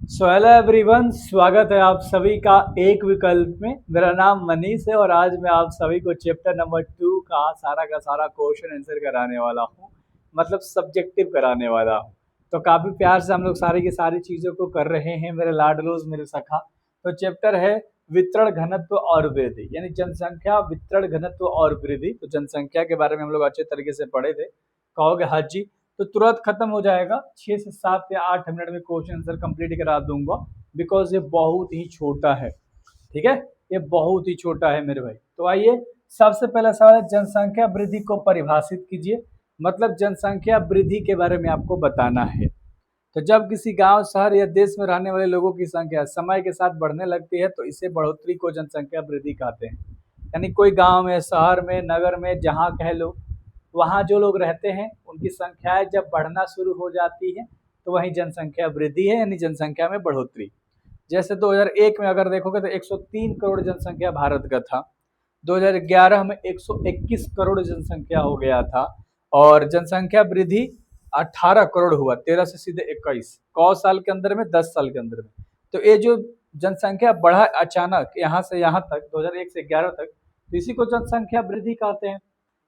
So hello everyone, स्वागत है आप सभी का एक विकल्प में। मेरा नाम मनीष है और आज मैं आप सभी को चैप्टर नंबर 2 का सारा क्वेश्चन आंसर कराने वाला हूँ। मतलब सब्जेक्टिव कराने वाला हूँ। तो काफ़ी प्यार से हम लोग सारी की सारी चीज़ों को कर रहे हैं मेरे लाडलोज मेरे सखा। तो चैप्टर है वितरण घनत्व और वृद्धि, यानी जनसंख्या वितरण घनत्व और वृद्धि। तो जनसंख्या के बारे में हम लोग अच्छे तरीके से पढ़े थे। कहोगे हाँ जी, तो तुरंत खत्म हो जाएगा। 6 से 7 या 8 मिनट में क्वेश्चन आंसर कंप्लीट करा दूंगा, बिकॉज ये बहुत ही छोटा है। ठीक है, ये बहुत ही छोटा है मेरे भाई। तो आइए, सबसे पहला सवाल है, जनसंख्या वृद्धि को परिभाषित कीजिए। मतलब जनसंख्या वृद्धि के बारे में आपको बताना है। तो जब किसी गांव, शहर या देश में रहने वाले लोगों की संख्या समय के साथ बढ़ने लगती है तो इसे बढ़ोतरी को जनसंख्या वृद्धि कहते हैं। यानी कोई गांव में, शहर में, नगर में, जहां कह लो, वहाँ जो लोग रहते हैं उनकी संख्याएं जब बढ़ना शुरू हो जाती है तो वही जनसंख्या वृद्धि है, यानी जनसंख्या में बढ़ोतरी। जैसे 2001 में अगर देखोगे तो 103 करोड़ जनसंख्या भारत का था। 2011 में 121 करोड़ जनसंख्या हो गया था। और जनसंख्या वृद्धि 18 करोड़ हुआ, 13 से सीधे 21, कौ साल के अंदर में, 10 साल के अंदर में। तो ये जो जनसंख्या बढ़ा अचानक यहाँ से यहाँ तक, 2001 से 11 तक, तो इसी को जनसंख्या वृद्धि कहते हैं।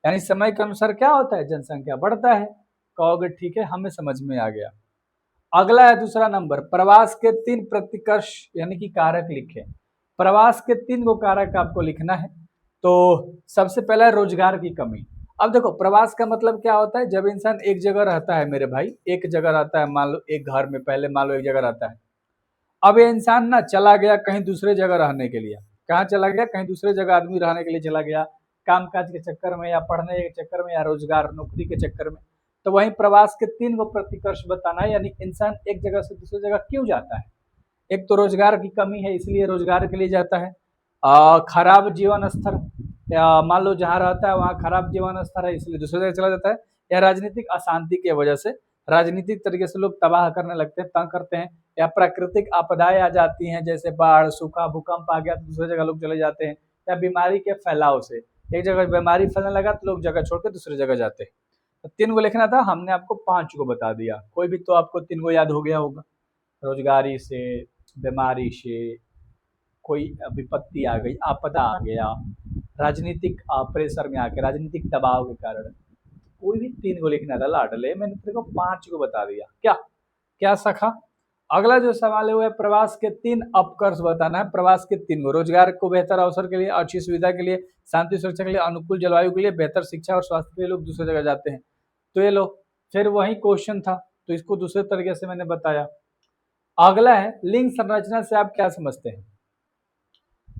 यानी समय के अनुसार क्या होता है, जनसंख्या बढ़ता है। कहोगे ठीक है, हमें समझ में आ गया। अगला है दूसरा नंबर, प्रवास के 3 प्रतिकर्ष यानी कि कारक लिखे। प्रवास के 3 को कारक आपको लिखना है। तो सबसे पहला है रोजगार की कमी। अब देखो, प्रवास का मतलब क्या होता है, जब इंसान एक जगह रहता है मेरे भाई, एक जगह रहता है, मान लो एक घर में, पहले मान लो एक जगह रहता है। अब ये इंसान ना चला गया कहीं दूसरे जगह रहने के लिए। कहाँ चला गया, कहीं दूसरे जगह आदमी रहने के लिए चला गया, काम काज के चक्कर में, या पढ़ने के चक्कर में, या रोजगार नौकरी के चक्कर में। तो वहीं प्रवास के 3 को प्रतिकर्ष बताना है, यानी इंसान एक जगह से दूसरी जगह क्यों जाता है। एक तो रोजगार की कमी है, इसलिए रोजगार के लिए जाता है। खराब जीवन स्तर, या मान लो जहाँ रहता है वहाँ खराब जीवन स्तर है, इसलिए दूसरी जगह चला जाता है। या राजनीतिक अशांति की वजह से, राजनीतिक तरीके से लोग तबाह करने लगते हैं, तंग करते हैं। या प्राकृतिक आपदाएं आ जाती हैं, जैसे बाढ़, सूखा, भूकंप आ गया तो दूसरी जगह लोग चले जाते हैं। या बीमारी के फैलाव से, एक जगह बीमारी फैलने लगा तो लोग जगह छोड़ के दूसरी जगह जाते हैं। तो 3 को लिखना था, हमने आपको 5 को बता दिया। कोई भी तो आपको 3 को याद हो गया होगा। रोजगारी से, बीमारी से, कोई विपत्ति आ गई, आपदा आ गया, राजनीतिक प्रेशर में आके, राजनीतिक दबाव के कारण। कोई भी 3 को लिखना था लाडले, मैंने तेरे को 5 को बता दिया। क्या क्या सखा। अगला जो सवाल है वो है, प्रवास के 3 अपकर्ष बताना है। प्रवास के 3 को, रोजगार को बेहतर अवसर के लिए, अच्छी सुविधा के लिए, शांति सुरक्षा के लिए, अनुकूल जलवायु के लिए, बेहतर शिक्षा और स्वास्थ्य के लिए लोग दूसरी जगह जाते हैं। तो ये लो, फिर वही क्वेश्चन था, तो इसको दूसरे तरीके से मैंने बताया। अगला है, लिंग संरचना से आप क्या समझते हैं।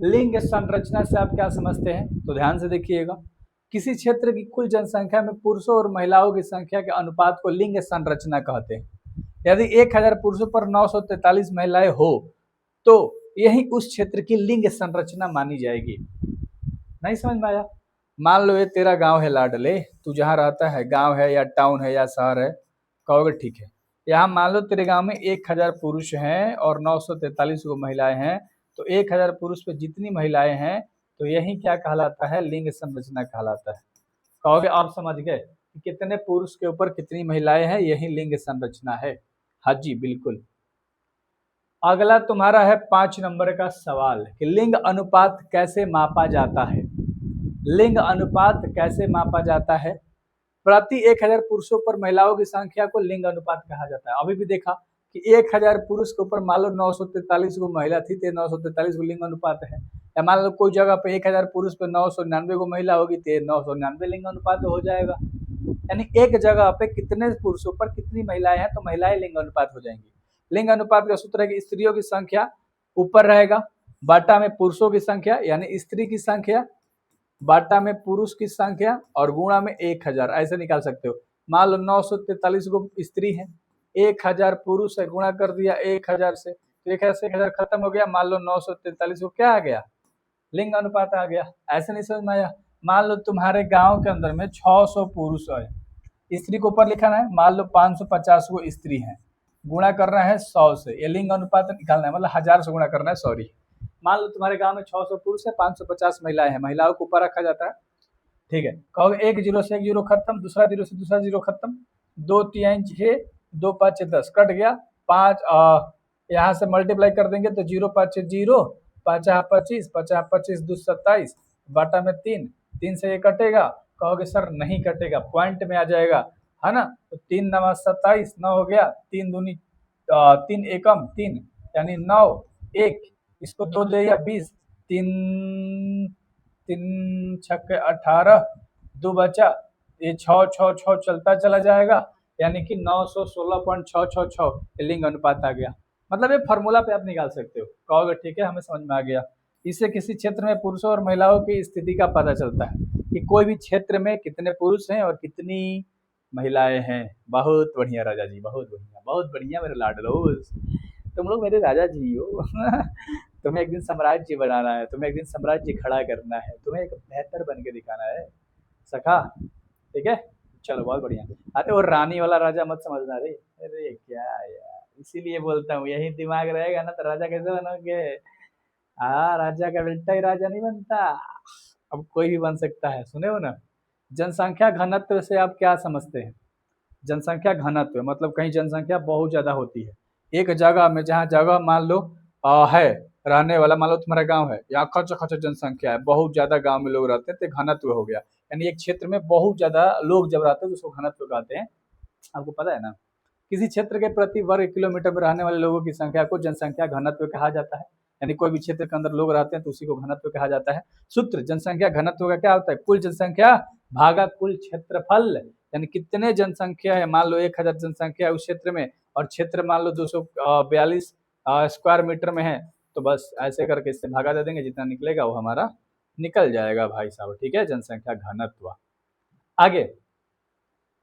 लिंग संरचना से आप क्या समझते हैं, तो ध्यान से देखिएगा। किसी क्षेत्र की कुल जनसंख्या में पुरुषों और महिलाओं की संख्या के अनुपात को लिंग संरचना कहते हैं। यदि 1000 पुरुषों पर 943 महिलाएं हो तो यही उस क्षेत्र की लिंग संरचना मानी जाएगी। नहीं समझ में आया। मान लो ये तेरा गांव है लाडले, तू जहां रहता है, गांव है या टाउन है या शहर है, कहोगे ठीक है। यहाँ मान लो तेरे गांव में 1000 पुरुष हैं और 943 को महिलाएं हैं। तो 1000 पुरुष पे जितनी महिलाएं हैं तो यही क्या कहलाता है, लिंग संरचना कहलाता है। कहोगे आप समझ गए कि कितने पुरुष के ऊपर कितनी महिलाएं हैं, यही लिंग संरचना है। हाँ जी बिल्कुल। अगला तुम्हारा है 5 नंबर का सवाल कि लिंग अनुपात कैसे मापा जाता है। लिंग अनुपात कैसे मापा जाता है। प्रति 1000 पुरुषों पर महिलाओं की संख्या को लिंग अनुपात कहा जाता है। अभी भी देखा कि 1000 पुरुष के ऊपर मान लो 943 को महिला थी, तो 943 को लिंग अनुपात है। या मान लो कोई जगह पे 1000 पुरुष पे 999 को महिला होगी, तो 999 लिंग अनुपात हो जाएगा। यानी एक जगह पे कितने पुरुषों पर कितनी महिलाएं हैं तो महिलाएं लिंग अनुपात हो जाएंगी। लिंग अनुपात का सूत्र है कि स्त्रियों की संख्या ऊपर रहेगा, बाटा में पुरुषों की संख्या, यानी स्त्री की संख्या बाटा में पुरुष की संख्या और गुणा में 1000, ऐसे निकाल सकते हो। मान लो 943 को स्त्री है, 1000 पुरुष है, गुणा कर दिया 1000 से, तो 1000 से 1000 खत्म हो गया। मान लो 943 को क्या आ गया, लिंग अनुपात आ गया। ऐसे नहीं समझ में आया। मान लो तुम्हारे गांव के अंदर में 600 पुरुष है, स्त्री को ऊपर लिखाना है। मान लो 550 को स्त्री है, गुणा करना है 100 से, ये लिंग अनुपात निकालना है, मतलब 1000 से गुणा करना है, सॉरी। मान लो तुम्हारे गांव में 600 पुरुष है, 550 महिलाएं हैं, महिलाओं को ऊपर रखा जाता है। ठीक है, कहोगे 1 जीरो से 1 जीरो खत्म, दूसरा जीरो से दूसरा जीरो खत्म, 2 3 6, 2 5 10 कट गया, 5 यहाँ से मल्टीप्लाई कर देंगे तो 0 5 0, 5 25, 5 25 2 27, बाटा में 3, 3 से ये कटेगा, कहोगे सर नहीं कटेगा, पॉइंट में आ जाएगा, है ना। तो 3 9 27, 9 हो गया, 3 दूनी 3 एकम 3 यानी 9, 1 इसको 2 दे या 20, 3 3 छक्के 18, 2 बचा, ये 6 6 6 चलता चला जाएगा, यानी कि 916.666 लिंग अनुपात आ गया। मतलब ये फॉर्मूला पे आप निकाल सकते हो, कहोगे ठीक है हमें समझ में आ गया। इससे किसी क्षेत्र में पुरुषों और महिलाओं की स्थिति का पता चलता है कि कोई भी क्षेत्र में कितने पुरुष हैं और कितनी महिलाएं हैं। बहुत बढ़िया राजा जी, बहुत बढ़िया मेरे लाडलो, तुम लोग मेरे राजा जी हो। तुम्हें एक दिन साम्राज्य बनाना है, तुम्हें एक दिन साम्राज्य खड़ा करना है, तुम्हें एक बेहतर बन के दिखाना है सखा, ठीक है। चलो बहुत बढ़िया। अरे वो रानी वाला राजा मत समझना रे, अरे क्या यार, इसीलिए बोलता हूँ यही दिमाग रहेगा ना तो राजा कैसे बनोगे। हाँ, राजा का बेटा ही राजा नहीं बनता, अब कोई भी बन सकता है। सुने हो ना। जनसंख्या घनत्व से आप क्या समझते हैं। जनसंख्या घनत्व मतलब कहीं जनसंख्या बहुत ज्यादा होती है एक जगह में, जहाँ जगह मान लो है रहने वाला, मान लो तुम्हारा गांव है, यहाँ खच खच जनसंख्या है, बहुत ज्यादा गांव में लोग रहते हैं तो घनत्व हो गया। यानी एक क्षेत्र में बहुत ज्यादा लोग जब रहते हैं तो उसको घनत्व कहते हैं। आपको पता है ना। किसी क्षेत्र के प्रति वर्ग किलोमीटर में रहने वाले लोगों की संख्या को जनसंख्या घनत्व कहा जाता है। यानी कोई भी क्षेत्र के अंदर लोग रहते हैं तो उसी को घनत्व कहा जाता है। सूत्र जनसंख्या घनत्व का क्या होता है, कुल जनसंख्या भागा कुल क्षेत्रफल। यानी कितने जनसंख्या है, मान लो 1000 जनसंख्या है उस क्षेत्र में और क्षेत्र मान लो 242 स्क्वायर मीटर में है, तो बस ऐसे करके इससे भागा दे देंगे, जितना निकलेगा वो हमारा निकल जाएगा भाई साहब, ठीक है। जनसंख्या घनत्व। आगे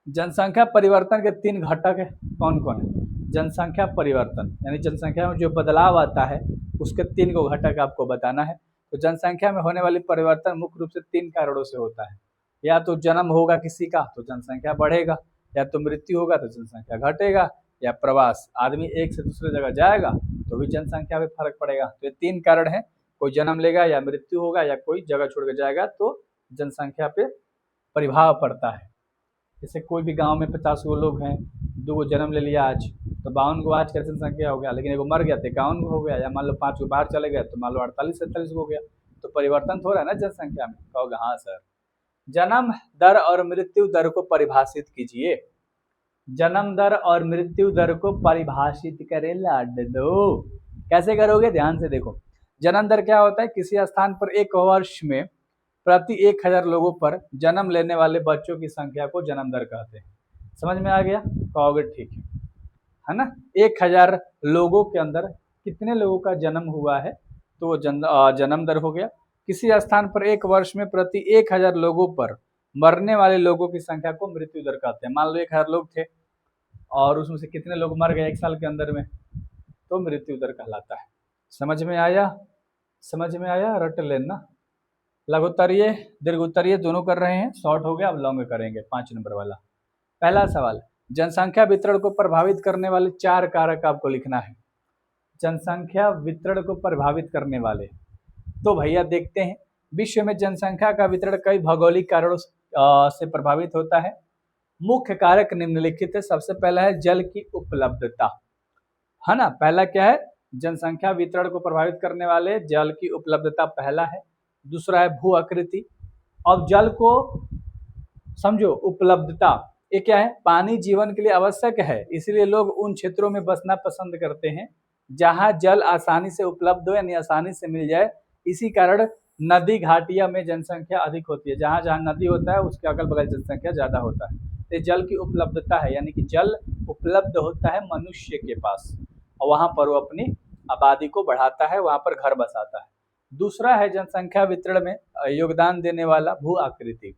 जनसंख्या परिवर्तन के 3 घटक है, कौन कौन है। जनसंख्या परिवर्तन यानी जनसंख्या में जो बदलाव आता है उसके 3 को घटक आपको बताना है। तो जनसंख्या में होने वाली परिवर्तन मुख्य रूप से 3 कारणों से होता है। या तो जन्म होगा किसी का तो जनसंख्या बढ़ेगा, या तो मृत्यु होगा तो जनसंख्या घटेगा, या प्रवास, आदमी एक से दूसरे जगह जाएगा तो भी जनसंख्या में फर्क पड़ेगा। तो ये 3 कारण है, कोई जन्म लेगा या मृत्यु होगा या कोई जगह छोड़ के जाएगा तो जनसंख्या पे प्रभाव पड़ता है। जैसे कोई भी गांव में 50 गो लोग हैं, 2 गो जन्म ले लिया आज तो 52 गो आज का जनसंख्या हो गया, लेकिन एगो मर गया तो 51 गो हो गया, या मान लो 5 गो बाहर चले गए तो मान लो 48 47 गो हो गया। तो परिवर्तन तो हो रहा है ना जनसंख्या में। कहोगे हाँ सर। जन्म दर और मृत्यु दर को परिभाषित कीजिए। जन्म दर और मृत्यु दर को परिभाषित करे लाडलो। कैसे करोगे, ध्यान से देखो। जन्म दर क्या होता है, किसी स्थान पर एक वर्ष में प्रति 1000 लोगों पर जन्म लेने वाले बच्चों की संख्या को जन्म दर कहते हैं। समझ में आ गया, कहोगे ठीक है ना। 1000 लोगों के अंदर कितने लोगों का जन्म हुआ है तो वो जन्म दर हो गया। किसी स्थान पर एक वर्ष में प्रति 1000 लोगों पर मरने वाले लोगों की संख्या को मृत्यु दर कहते हैं। मान लो 1000 लोग थे और उसमें से कितने लोग मर गए 1 साल के अंदर में, तो मृत्यु दर कहलाता है। समझ में आया, समझ में आया, रट लेना। लघु उत्तरीय दीर्घ उत्तरीय दोनों कर रहे हैं, शॉर्ट हो गया, अब लॉन्ग करेंगे 5 नंबर वाला। पहला सवाल, जनसंख्या वितरण को प्रभावित करने वाले 4 कारक आपको लिखना है। जनसंख्या वितरण को प्रभावित करने वाले, तो भैया देखते हैं। विश्व में जनसंख्या का वितरण कई भौगोलिक कारणों से प्रभावित होता है। मुख्य कारक निम्नलिखित है। सबसे पहला है जल की उपलब्धता, है ना। पहला क्या है, जनसंख्या वितरण को प्रभावित करने वाले जल की उपलब्धता पहला है। दूसरा है भू आकृति। अब जल को समझो, उपलब्धता ये क्या है, पानी जीवन के लिए आवश्यक है, इसलिए लोग उन क्षेत्रों में बसना पसंद करते हैं जहां जल आसानी से उपलब्ध हो, यानी आसानी से मिल जाए। इसी कारण नदी घाटिया में जनसंख्या अधिक होती है। जहां जहां नदी होता है उसके अगल बगल जनसंख्या ज्यादा होता है। तो जल की उपलब्धता है, यानी कि जल उपलब्ध होता है मनुष्य के पास और वहां पर वो अपनी आबादी को बढ़ाता है, वहां पर घर बसाता है। दूसरा है जनसंख्या वितरण में योगदान देने वाला भू आकृति।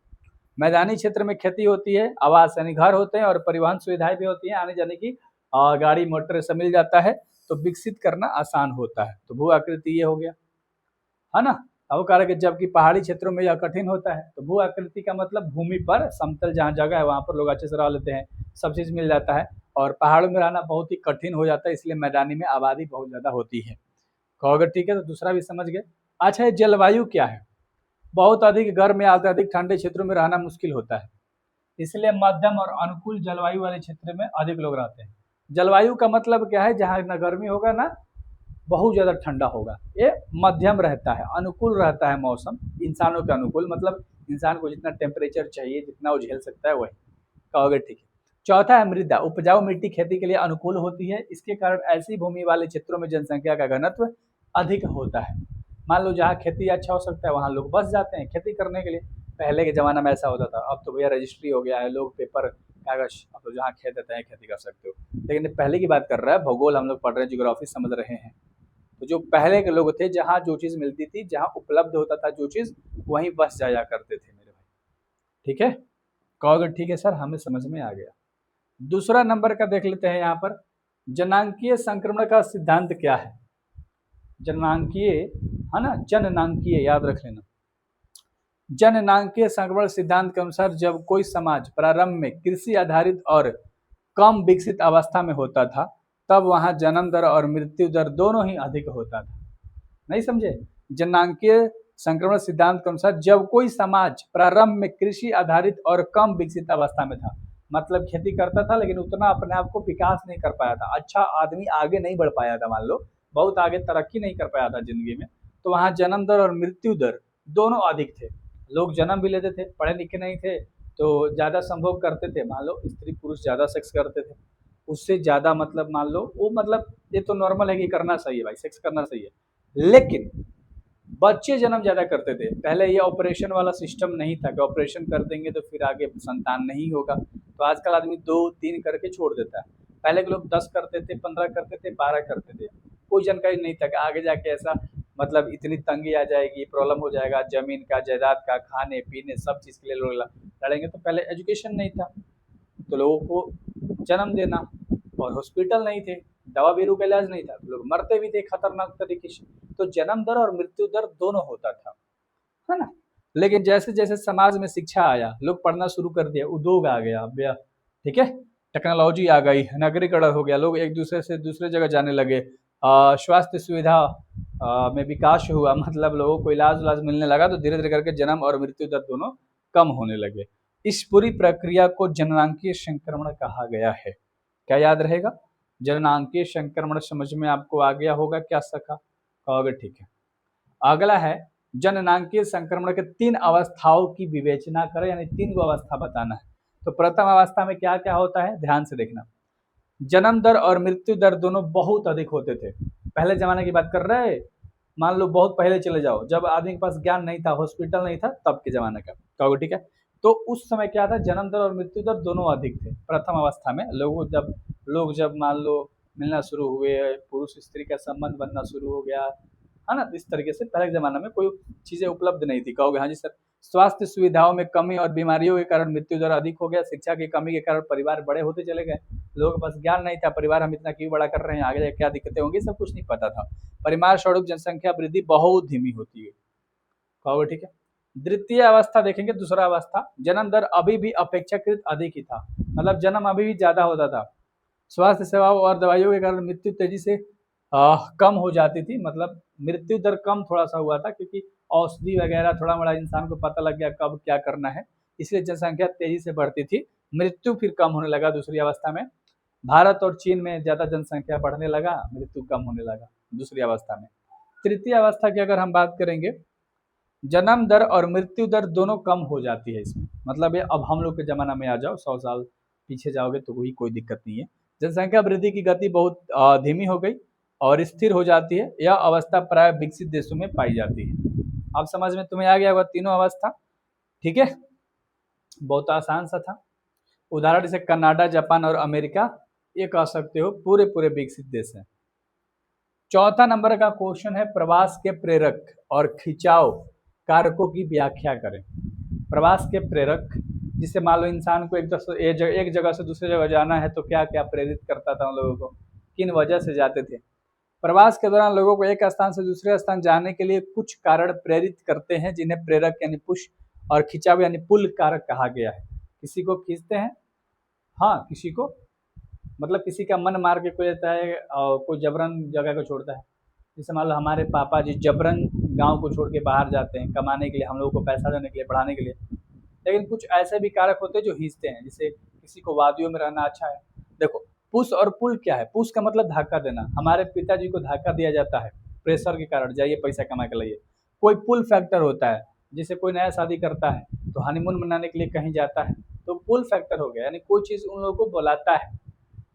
मैदानी क्षेत्र में खेती होती है, आवास यानी घर होते हैं और परिवहन सुविधाएं भी होती हैं, आने जाने की गाड़ी मोटर सब मिल जाता है, तो विकसित करना आसान होता है। तो भू आकृति ये हो गया, है ना। अब कह रहे कि जबकि पहाड़ी क्षेत्रों में यह कठिन होता है। तो भू आकृति का मतलब भूमि पर समतल जहाँ जगह है वहां पर लोग अच्छे से रह लेते हैं, सब चीज मिल जाता है। और पहाड़ों में रहना बहुत ही कठिन हो जाता है, इसलिए मैदानी में आबादी बहुत ज्यादा होती है। कहोगे ठीक है, तो दूसरा भी समझ गए। अच्छा, जलवायु क्या है। बहुत अधिक गर्म या अत्यधिक ठंडे क्षेत्रों में रहना मुश्किल होता है, इसलिए मध्यम और अनुकूल जलवायु वाले क्षेत्र में अधिक लोग रहते हैं। जलवायु का मतलब क्या है, जहाँ ना गर्मी होगा ना बहुत ज़्यादा ठंडा होगा, ये मध्यम रहता है, अनुकूल रहता है मौसम, इंसानों के अनुकूल, मतलब इंसान को जितना टेम्परेचर चाहिए, जितना वो झेल सकता है वही कहोगे, ठीक है। चौथा है मृदा, उपजाऊ मिट्टी खेती के लिए अनुकूल होती है, इसके कारण ऐसी भूमि वाले क्षेत्रों में जनसंख्या का घनत्व अधिक होता है। मान लो जहाँ खेती अच्छा हो सकता है वहाँ लोग बस जाते हैं खेती करने के लिए। पहले के ज़माना में ऐसा होता था, अब तो भैया रजिस्ट्री हो गया है, लोग पेपर कागज, अब तो जहाँ खेत देते हैं खेती कर सकते हो। लेकिन पहले की बात कर रहा है, भूगोल हम लोग पढ़ रहे हैं, ज्योग्राफी समझ रहे हैं। तो जो पहले के लोग थे, जहाँ जो चीज़ मिलती थी, जहाँ उपलब्ध होता था जो चीज़, वहीं बस जाया करते थे मेरे भाई, ठीक है। कहोगे ठीक है सर, हमें समझ में आ गया। दूसरा नंबर का देख लेते हैं यहाँ पर, जनांकीय संक्रमण का सिद्धांत क्या है। जननांकीय है ना, जननांकीय याद रख लेना। जननांकीय संक्रमण सिद्धांत के अनुसार जब कोई समाज प्रारंभ में कृषि आधारित और कम विकसित अवस्था में होता था, तब वहां जन्म दर और मृत्यु दर दोनों ही अधिक होता था। नहीं समझे? जननांकीय संक्रमण सिद्धांत के अनुसार जब कोई समाज प्रारंभ में कृषि आधारित और कम विकसित अवस्था में था, मतलब खेती करता था लेकिन उतना अपने आप को विकास नहीं कर पाया था, अच्छा आदमी आगे नहीं बढ़ पाया था, मान लो बहुत आगे तरक्की नहीं कर पाया था जिंदगी में, तो वहाँ जन्म दर और मृत्यु दर दोनों अधिक थे। लोग जन्म भी लेते थे, पढ़े लिखे नहीं थे तो ज़्यादा संभोग करते थे, मान लो स्त्री पुरुष ज़्यादा सेक्स करते थे, उससे ज़्यादा मतलब मान लो वो, मतलब ये तो नॉर्मल है कि करना सही है भाई, सेक्स करना सही है, लेकिन बच्चे जन्म ज़्यादा करते थे। पहले ये ऑपरेशन वाला सिस्टम नहीं था कि ऑपरेशन कर देंगे तो फिर आगे संतान नहीं होगा, तो आजकल आदमी 2-3 करके छोड़ देता है। पहले के लोग 10 करते थे, 15 करते थे, 12 करते थे, कोई जानकारी नहीं था कि आगे जाके ऐसा मतलब इतनी तंगी आ जाएगी, प्रॉब्लम हो जाएगा, ज़मीन का, जायदाद का, खाने पीने सब चीज़ के लिए लोग लड़ेंगे। तो पहले एजुकेशन नहीं था, तो लोगों को जन्म देना, और हॉस्पिटल नहीं थे, दवा बीरू का इलाज नहीं था, तो लोग मरते भी थे खतरनाक तरीके से। तो जन्म दर और मृत्यु दर दोनों होता था, है ना। लेकिन जैसे जैसे समाज में शिक्षा आया, लोग पढ़ना शुरू कर दिया, उद्योग आ गया भैया, ठीक है, टेक्नोलॉजी आ गई, नगरीकरण हो गया, लोग एक दूसरे से दूसरे जगह जाने लगे, स्वास्थ्य सुविधा में विकास हुआ, मतलब लोगों को इलाज उलाज मिलने लगा, तो धीरे धीरे करके जन्म और मृत्यु दर दोनों कम होने लगे। इस पूरी प्रक्रिया को जननांकीय संक्रमण कहा गया है। क्या याद रहेगा? जननांकीय संक्रमण समझ में आपको आ गया होगा क्या सका? कहोगे ठीक है। अगला है, जननांकीय संक्रमण के 3 अवस्थाओं की विवेचना करें, यानी 3 गो अवस्था बताना है। तो प्रथम अवस्था में क्या क्या होता है, ध्यान से देखना। जन्म दर और मृत्यु दर दोनों बहुत अधिक होते थे। पहले जमाने की बात कर रहे हैं, मान लो बहुत पहले चले जाओ, जब आदमी के पास ज्ञान नहीं था, हॉस्पिटल नहीं था, तब के जमाने का कहोगे ठीक है। तो उस समय क्या था, जन्म दर और मृत्यु दर दोनों अधिक थे। प्रथम अवस्था में लोग जब मान लो मिलना शुरू हुए, पुरुष स्त्री का संबंध बनना शुरू हो गया, है ना, इस तरीके से पहले के ज़माना में कोई चीज़ें उपलब्ध नहीं थी। कहोगे हाँ जी सर। स्वास्थ्य सुविधाओं में कमी और बीमारियों के कारण मृत्यु दर अधिक हो गया, शिक्षा की कमी के कारण परिवार बड़े होते चले गए, लोगों के पास ज्ञान नहीं था, परिवार हम इतना क्यों बड़ा कर रहे हैं, आगे जाके क्या दिक्कतें होंगी, सब कुछ नहीं पता था। परिवार स्वरूप जनसंख्या वृद्धि बहुत धीमी होती है। कहोगे ठीक है। द्वितीय अवस्था देखेंगे, दूसरा अवस्था, जन्म दर अभी भी अपेक्षाकृत अधिक ही था, मतलब जन्म अभी भी ज़्यादा होता था। स्वास्थ्य सेवाओं और दवाइयों के कारण मृत्यु तेजी से कम हो जाती थी, मतलब मृत्यु दर कम थोड़ा सा हुआ था, क्योंकि औषधि वगैरह थोड़ा मोड़ा इंसान को पता लग गया कब क्या करना है, इसलिए जनसंख्या तेजी से बढ़ती थी, मृत्यु फिर कम होने लगा दूसरी अवस्था में। भारत और चीन में ज़्यादा जनसंख्या बढ़ने लगा, मृत्यु कम होने लगा दूसरी अवस्था में। तृतीय अवस्था की अगर हम बात करेंगे, जन्म दर और मृत्यु दर दोनों कम हो जाती है इसमें, मतलब ये अब हम लोग के ज़माना में आ जाओ, 100 साल पीछे जाओगे तो कोई दिक्कत नहीं है। जनसंख्या वृद्धि की गति बहुत धीमी हो गई और स्थिर हो जाती है, यह अवस्था प्राय विकसित देशों में पाई जाती है। अब समझ में तुम्हें आ गया होगा तीनों अवस्था, ठीक है, बहुत आसान सा था। उदाहरण जैसे कनाडा, जापान और अमेरिका, ये कह सकते हो पूरे पूरे विकसित देश हैं। चौथा नंबर का क्वेश्चन है, प्रवास के प्रेरक और खिंचाव कारकों की व्याख्या करें। प्रवास के प्रेरक, जिससे मान लो इंसान को एक जगह से दूसरी जगह जाना है, तो क्या क्या प्रेरित करता था उन लोगों को, किन वजह से जाते थे। प्रवास के दौरान लोगों को एक स्थान से दूसरे स्थान जाने के लिए कुछ कारण प्रेरित करते हैं, जिन्हें प्रेरक यानी पुश और खिंचाव यानी पुल कारक कहा गया है। किसी को खींचते हैं, हाँ, किसी को मतलब किसी का मन मार के कोई जाता है और कोई जबरन जगह को छोड़ता है। जैसे मान लो हमारे पापा जी जबरन गांव को छोड़ के बाहर जाते हैं कमाने के लिए, हम लोगों को पैसा देने के लिए, पढ़ाने के लिए। लेकिन कुछ ऐसे भी कारक होते हैं जो खींचते हैं, जैसे किसी को वादियों में रहना अच्छा है। देखो, पुश और पुल क्या है? पुश का मतलब धक्का देना। हमारे पिताजी को धक्का दिया जाता है प्रेशर के कारण, जाइए पैसा कमा के लाइए। कोई पुल फैक्टर होता है, जैसे कोई नया शादी करता है तो हनीमून मनाने के लिए कहीं जाता है, तो पुल फैक्टर हो गया, यानी कोई चीज़ उन लोगों को बुलाता है।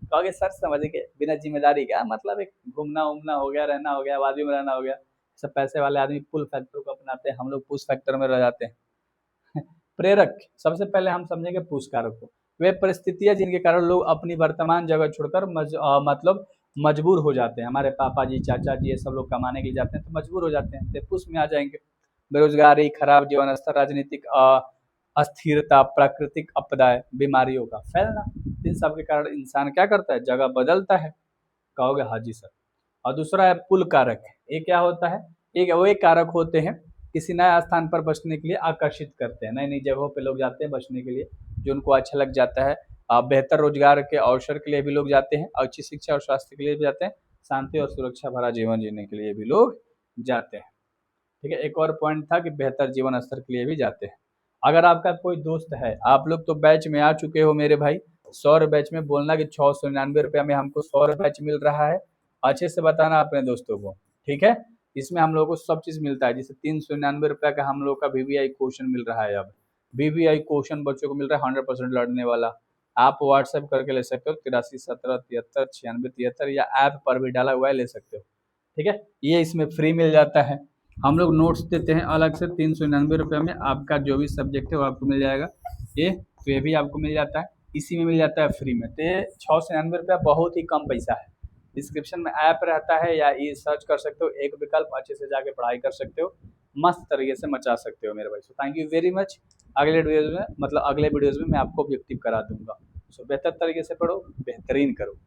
कहोगे सर समझ के बिना जिम्मेदारी का मतलब एक घूमना उमना हो गया, रहना हो गया, वादियों में रहना हो गया। सब पैसे वाले आदमी पुल फैक्टर को अपनाते हैं, हम लोग पुश फैक्टर में रह जाते हैं। प्रेरक, सबसे पहले हम समझेंगे पुश कारक को। वे परिस्थितियां जिनके कारण लोग अपनी वर्तमान जगह छोड़कर मतलब मजबूर हो जाते हैं। हमारे पापा जी, चाचा जी, ये सब लोग कमाने के लिए जाते हैं तो मजबूर हो जाते हैं, तो पुश में आ जाएंगे। बेरोजगारी, खराब जीवन स्तर, राजनीतिक अस्थिरता, प्राकृतिक आपदाएं, बीमारियों का फैलना, इन सब के कारण इंसान क्या करता है, जगह बदलता है। कहोगे हाँ जी सर। और दूसरा है पुल कारक। ये क्या होता है? एक वो एक कारक होते हैं किसी नए स्थान पर बसने के लिए आकर्षित करते हैं, नई नई जगहों पे लोग जाते हैं बसने के लिए, जो उनको अच्छा लग जाता है। बेहतर रोजगार के अवसर के लिए भी लोग जाते हैं, अच्छी शिक्षा और स्वास्थ्य के लिए भी जाते हैं, शांति और सुरक्षा भरा जीवन जीने के लिए भी लोग जाते हैं। ठीक है, एक और पॉइंट था कि बेहतर जीवन स्तर के लिए भी जाते हैं। अगर आपका कोई दोस्त है, आप लोग तो बैच में आ चुके हो मेरे भाई, 100 बैच में बोलना कि 699 रुपया में हमको 100 बैच मिल रहा है, अच्छे से बताना अपने दोस्तों को। ठीक है, इसमें हम लोग को सब चीज़ मिलता है, जैसे 399 रुपया का हम लोग का VVI क्वेश्चन मिल रहा है। अब VVI क्वेश्चन बच्चों को मिल रहा है 100% लड़ने वाला। आप व्हाट्सएप करके ले सकते हो 83 17 73 96 73, या ऐप पर भी डाला हुआ है, ले सकते हो। ठीक है, ये इसमें फ्री मिल जाता है। हम लोग नोट्स देते हैं अलग से 399 रुपये में, आपका जो भी सब्जेक्ट है वो आपको मिल जाएगा। ये तो ये भी आपको मिल जाता है, इसी में मिल जाता है फ्री में। तो ये 699 रुपया बहुत ही कम पैसा है। डिस्क्रिप्शन में ऐप रहता है, या ये सर्च कर सकते हो, एक विकल्प, अच्छे से जाके पढ़ाई कर सकते हो, मस्त तरीके से मचा सकते हो मेरे भाई। So thank you very much. अगले वीडियोज में मतलब अगले वीडियोज में मैं आपको ऑब्जेक्टिव करा दूंगा। सो बेहतर तरीके से पढ़ो, बेहतरीन करो।